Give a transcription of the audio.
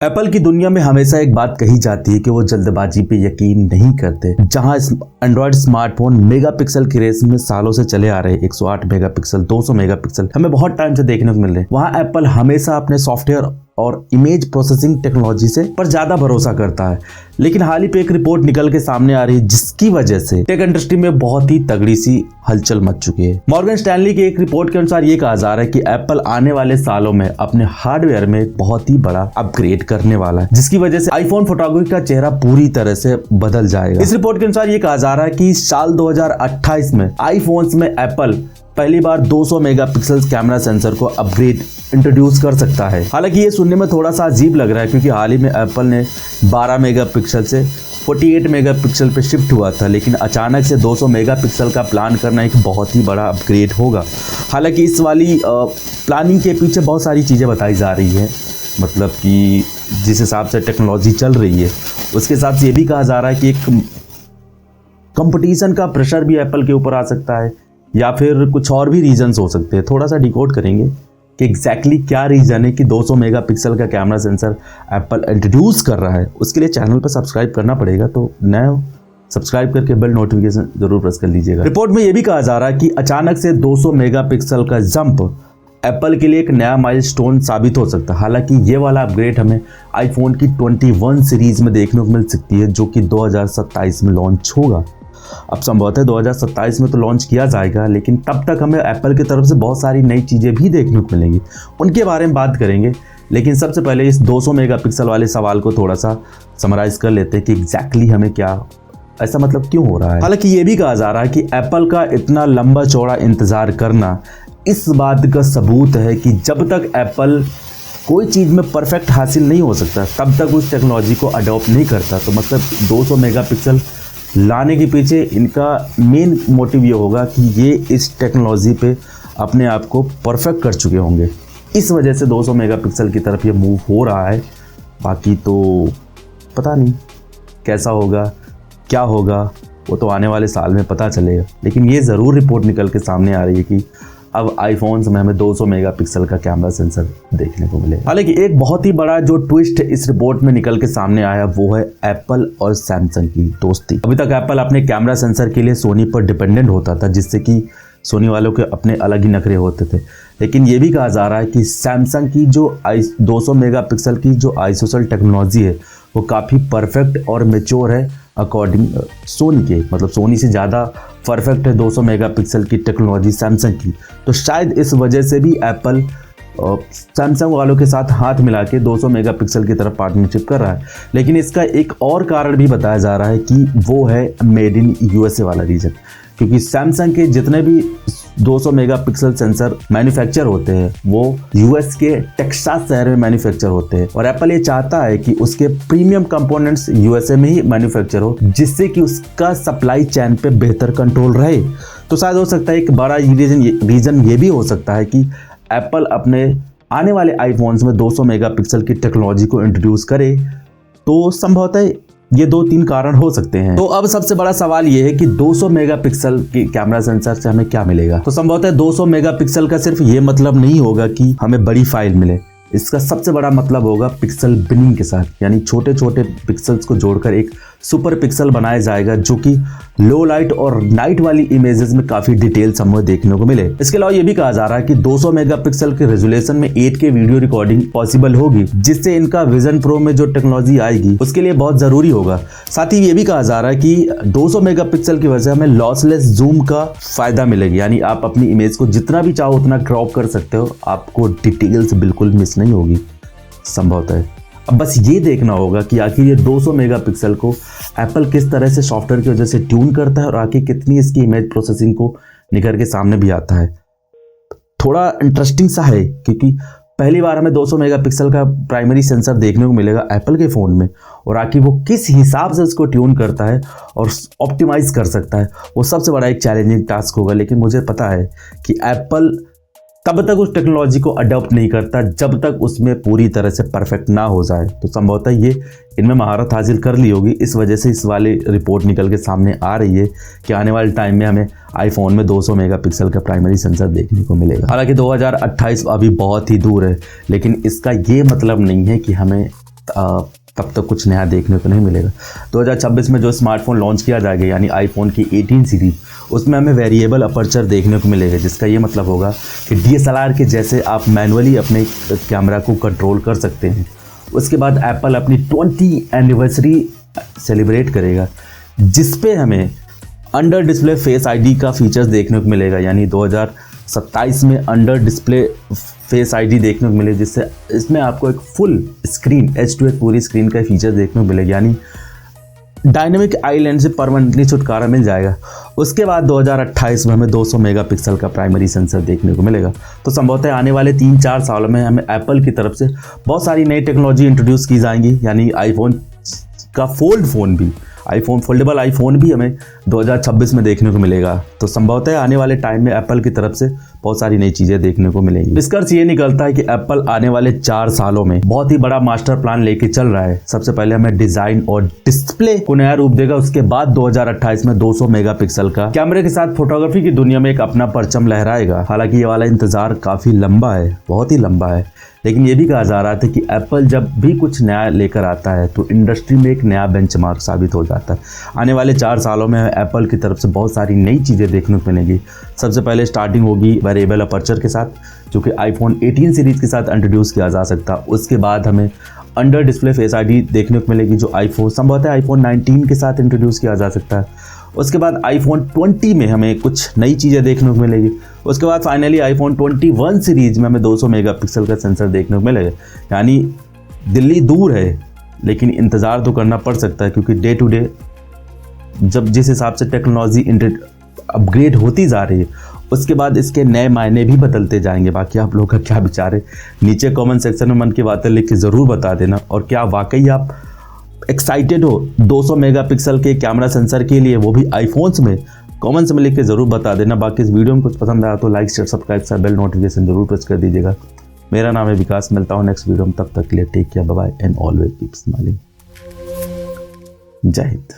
Apple की दुनिया में हमेशा एक बात कही जाती है कि वो जल्दबाजी पे यकीन नहीं करते। जहां एंड्रॉयड स्मार्टफोन मेगापिक्सल की रेस में सालों से चले आ रहे 108 मेगापिक्सल 200 मेगापिक्सल हमें बहुत टाइम से देखने को मिल रहे हैं, वहां एप्पल हमेशा अपने सॉफ्टवेयर और इमेज प्रोसेसिंग टेक्नोलॉजी से पर ज्यादा भरोसा करता है। लेकिन हाल ही पे एक रिपोर्ट निकल के सामने आ रही है जिसकी वजह से टेक इंडस्ट्री में बहुत ही तगड़ी सी हलचल मच चुकी है। मॉर्गन स्टैनली की एक रिपोर्ट के अनुसार ये कहा जा रहा है कि एप्पल आने वाले सालों में अपने हार्डवेयर में बहुत ही बड़ा अपग्रेड करने वाला है, जिसकी वजह से आईफोन फोटोग्राफी का चेहरा पूरी तरह से बदल जाएगा। इस रिपोर्ट के अनुसार ये कहा जा रहा है कि साल 2028 में आईफोन्स में एप्पल पहली बार 200 मेगापिक्सल कैमरा सेंसर को अपग्रेड इंट्रोड्यूस कर सकता है। हालांकि ये सुनने में थोड़ा सा अजीब लग रहा है क्योंकि हाल ही में एप्पल ने 12 मेगापिक्सल से 48 मेगापिक्सल पे शिफ्ट हुआ था, लेकिन अचानक से 200 मेगापिक्सल का प्लान करना एक बहुत ही बड़ा अपग्रेड होगा। हालांकि इस वाली प्लानिंग के पीछे बहुत सारी चीज़ें बताई जा रही है, मतलब कि जिस हिसाब से टेक्नोलॉजी चल रही है उसके हिसाब से ये भी कहा जा रहा है कि एक कंपटीशन का प्रेशर भी एप्पल के ऊपर आ सकता है या फिर कुछ और भी रीजंस हो सकते हैं। थोड़ा सा डिकोड करेंगे कि एग्जैक्टली क्या रीजन है कि 200 मेगापिक्सल का कैमरा सेंसर एप्पल इंट्रोड्यूस कर रहा है। उसके लिए चैनल पर सब्सक्राइब करना पड़ेगा, तो नए सब्सक्राइब करके बेल नोटिफिकेशन जरूर प्रेस कर लीजिएगा। रिपोर्ट में यह भी कहा जा रहा है कि अचानक से 200 मेगापिक्सल का जंप एप्पल के लिए एक नया माइलस्टोन साबित हो सकता है। हालांकि ये वाला अपग्रेड हमें आईफोन की 21 सीरीज में देखने को मिल सकती है, जो कि 2027 में लॉन्च होगा। अब संभवतः 2027 में तो लॉन्च किया जाएगा, लेकिन तब तक हमें एप्पल की तरफ से बहुत सारी नई चीज़ें भी देखने को मिलेंगी, उनके बारे में बात करेंगे। लेकिन सबसे पहले इस 200 मेगापिक्सल वाले सवाल को थोड़ा सा समराइज कर लेते हैं कि एग्जैक्टली हमें क्या ऐसा मतलब क्यों हो रहा है। हालांकि ये भी कहा जा रहा है कि एप्पल का इतना लंबा चौड़ा इंतज़ार करना इस बात का सबूत है कि जब तक एप्पल कोई चीज़ में परफेक्ट हासिल नहीं हो सकता तब तक उस टेक्नोलॉजी को अडॉप्ट नहीं करता। तो मतलब 200 मेगापिक्सल लाने के पीछे इनका मेन मोटिव ये होगा कि ये इस टेक्नोलॉजी पे अपने आप को परफेक्ट कर चुके होंगे, इस वजह से 200 मेगापिक्सल की तरफ ये मूव हो रहा है। बाकी तो पता नहीं कैसा होगा, क्या होगा, वो तो आने वाले साल में पता चलेगा। लेकिन ये ज़रूर रिपोर्ट निकल के सामने आ रही है कि अब आईफोन्स में हमें 200 मेगापिक्सल का कैमरा सेंसर देखने को मिलेगा। हालांकि एक बहुत ही बड़ा जो ट्विस्ट इस रिपोर्ट में निकल के सामने आया वो है एप्पल और सैमसंग की दोस्ती। अभी तक एप्पल अपने कैमरा सेंसर के लिए सोनी पर डिपेंडेंट होता था, जिससे कि सोनी वालों के अपने अलग ही नखरे होते थे। लेकिन ये भी कहा जा रहा है कि सैमसंग की जो 200 मेगापिक्सल की जो आइसोसेल टेक्नोलॉजी है वो काफ़ी परफेक्ट और मैच्योर है अकॉर्डिंग सोनी के, मतलब सोनी से ज़्यादा परफेक्ट है 200 मेगापिक्सल की टेक्नोलॉजी सैमसंग की। तो शायद इस वजह से भी एप्पल सैमसंग वालों के साथ हाथ मिला के 200 मेगापिक्सल की तरफ पार्टनरशिप कर रहा है। लेकिन इसका एक और कारण भी बताया जा रहा है कि वो है मेड इन यूएसए वाला रीजन, क्योंकि सैमसंग के जितने भी 200 मेगापिक्सल सेंसर मैन्युफैक्चर होते हैं वो यूएस के टेक्सास शहर में मैन्युफैक्चर होते हैं, और एप्पल ये चाहता है कि उसके प्रीमियम कंपोनेंट्स यूएसए में ही मैन्युफैक्चर हो, जिससे कि उसका सप्लाई चेन पे बेहतर कंट्रोल रहे। तो शायद हो सकता है एक बड़ा रीजन ये भी हो सकता है कि एप्पल अपने आने वाले आईफोन्स में 200 मेगापिक्सल की टेक्नोलॉजी को इंट्रोड्यूस करे। तो संभवतः ये 2-3 कारण हो सकते हैं। तो अब सबसे बड़ा सवाल ये है कि 200 मेगापिक्सल की कैमरा सेंसर से हमें क्या मिलेगा। तो संभवतः 200 मेगापिक्सल का सिर्फ ये मतलब नहीं होगा कि हमें बड़ी फाइल मिले, इसका सबसे बड़ा मतलब होगा पिक्सल बिनिंग के साथ, यानी छोटे छोटे पिक्सल्स को जोड़कर एक सुपर पिक्सल बनाया जाएगा जो कि लो लाइट और नाइट वाली इमेजेस में काफी डिटेल्स हमें देखने को मिले। इसके अलावा ये भी कहा जा रहा है कि 200 मेगापिक्सल के रेजोल्यूशन में 8K वीडियो रिकॉर्डिंग पॉसिबल होगी, जिससे इनका विजन प्रो में जो टेक्नोलॉजी आएगी उसके लिए बहुत जरूरी होगा। साथ ही ये भी कहा जा रहा है कि 200 मेगापिक्सल की वजह से हमें लॉसलेस जूम का फायदा मिलेगा, यानी आप अपनी इमेज को जितना भी चाहो उतना क्रॉप कर सकते हो, आपको डिटेल्स बिल्कुल मिस नहीं होगी संभवतः। अब बस ये देखना होगा कि आखिर ये 200 मेगापिक्सल को एप्पल किस तरह से सॉफ्टवेयर की वजह से ट्यून करता है और आखिर कितनी इसकी इमेज प्रोसेसिंग को निकल के सामने भी आता है। थोड़ा इंटरेस्टिंग सा है क्योंकि पहली बार हमें 200 मेगापिक्सल का प्राइमरी सेंसर देखने को मिलेगा एप्पल के फ़ोन में, और आखिर वो किस हिसाब से उसको ट्यून करता है और ऑप्टिमाइज कर सकता है वो सबसे बड़ा एक चैलेंजिंग टास्क होगा। लेकिन मुझे पता है कि एप्पल तब तक उस टेक्नोलॉजी को अडॉप्ट नहीं करता जब तक उसमें पूरी तरह से परफेक्ट ना हो जाए। तो संभवतः ये इनमें महारत हासिल कर ली होगी, इस वजह से इस वाली रिपोर्ट निकल के सामने आ रही है कि आने वाले टाइम में हमें आईफोन में 200 मेगापिक्सल का प्राइमरी सेंसर देखने को मिलेगा। हालांकि 2028 अभी बहुत ही दूर है, लेकिन इसका ये मतलब नहीं है कि हमें तब तक कुछ नया देखने को नहीं मिलेगा। 2026 में जो स्मार्टफोन लॉन्च किया जाएगा यानी आईफोन की 18 सीरीज, उसमें हमें वेरिएबल अपर्चर देखने को मिलेगा, जिसका ये मतलब होगा कि DSLR के जैसे आप मैनुअली अपने कैमरा को कंट्रोल कर सकते हैं। उसके बाद एप्पल अपनी 20 एनिवर्सरी सेलिब्रेट करेगा, जिस पे हमें अंडर डिस्प्ले फेस आईडी का फीचर्स देखने को मिलेगा, यानी 2027 में अंडर डिस्प्ले फेस आईडी देखने को मिले, जिससे इसमें आपको एक फुल स्क्रीन H2 पूरी स्क्रीन का फीचर देखने को मिलेगा, यानी डायनेमिक आइलैंड से परमानेंटली छुटकारा मिल जाएगा। उसके बाद 2028 में हमें 200 मेगापिक्सल का प्राइमरी सेंसर देखने को मिलेगा। तो संभवतः आने वाले 3-4 सालों में हमें एप्पल की तरफ से बहुत सारी नई टेक्नोलॉजी इंट्रोड्यूस की जाएंगी, यानी आईफोन का फोल्डेबल आईफोन भी हमें 2026 में देखने को मिलेगा। तो संभवतः आने वाले टाइम में एप्पल की तरफ से बहुत सारी नई चीज़ें देखने को मिलेंगी। निष्कर्ष ये निकलता है कि एप्पल आने वाले 4 सालों में बहुत ही बड़ा मास्टर प्लान लेके चल रहा है। सबसे पहले हमें डिजाइन और डिस्प्ले को नया रूप देगा, उसके बाद 2028 में 200 मेगापिक्सल का कैमरे के साथ फोटोग्राफी की दुनिया में एक अपना परचम लहराएगा। हालांकि ये वाला इंतजार काफी लंबा है, बहुत ही लंबा है, लेकिन ये भी कहा जा रहा था कि एप्पल जब भी कुछ नया लेकर आता है तो इंडस्ट्री में एक नया बेंचमार्क साबित हो जाता है। आने वाले 4 सालों में एप्पल की तरफ से बहुत सारी नई चीज़ें देखने को मिलेंगी। सबसे पहले स्टार्टिंग होगी वेरिएबल अपर्चर के साथ, जो कि आईफोन 18 सीरीज़ के साथ इंट्रोड्यूस किया जा सकता है। उसके बाद हमें अंडर डिस्प्ले फेस आईडी देखने को मिलेगी, जो संभवतः आईफोन 19 के साथ इंट्रोड्यूस किया जा सकता है। उसके बाद आईफोन 20 में हमें कुछ नई चीज़ें देखने को मिलेगी। उसके बाद फाइनली आईफोन 21 सीरीज में हमें 200 मेगापिक्सल का सेंसर देखने को मिलेगा। यानी दिल्ली दूर है, लेकिन इंतज़ार तो करना पड़ सकता है, क्योंकि डे टू डे जब जिस हिसाब से टेक्नोलॉजी अपग्रेड होती जा रही है, उसके बाद इसके नए मायने भी बदलते जाएंगे। बाकी आप लोगों का क्या विचार है, नीचे कमेंट सेक्शन में मन की बातें लिख के ज़रूर बता देना। और क्या वाकई आप एक्साइटेड हो 200 मेगापिक्सल के कैमरा सेंसर के लिए, वो भी आईफोन्स में? कमेंट्स में लिख के ज़रूर बता देना। बाकी इस वीडियो में कुछ पसंद आया तो like share subscribe bell notification जरूर प्रेस कर दीजिएगा। मेरा नाम है विकास, मिलता हूँ नेक्स्ट वीडियो में, तब तक के लिए take care, bye bye and always keep smiling. जय हिंद।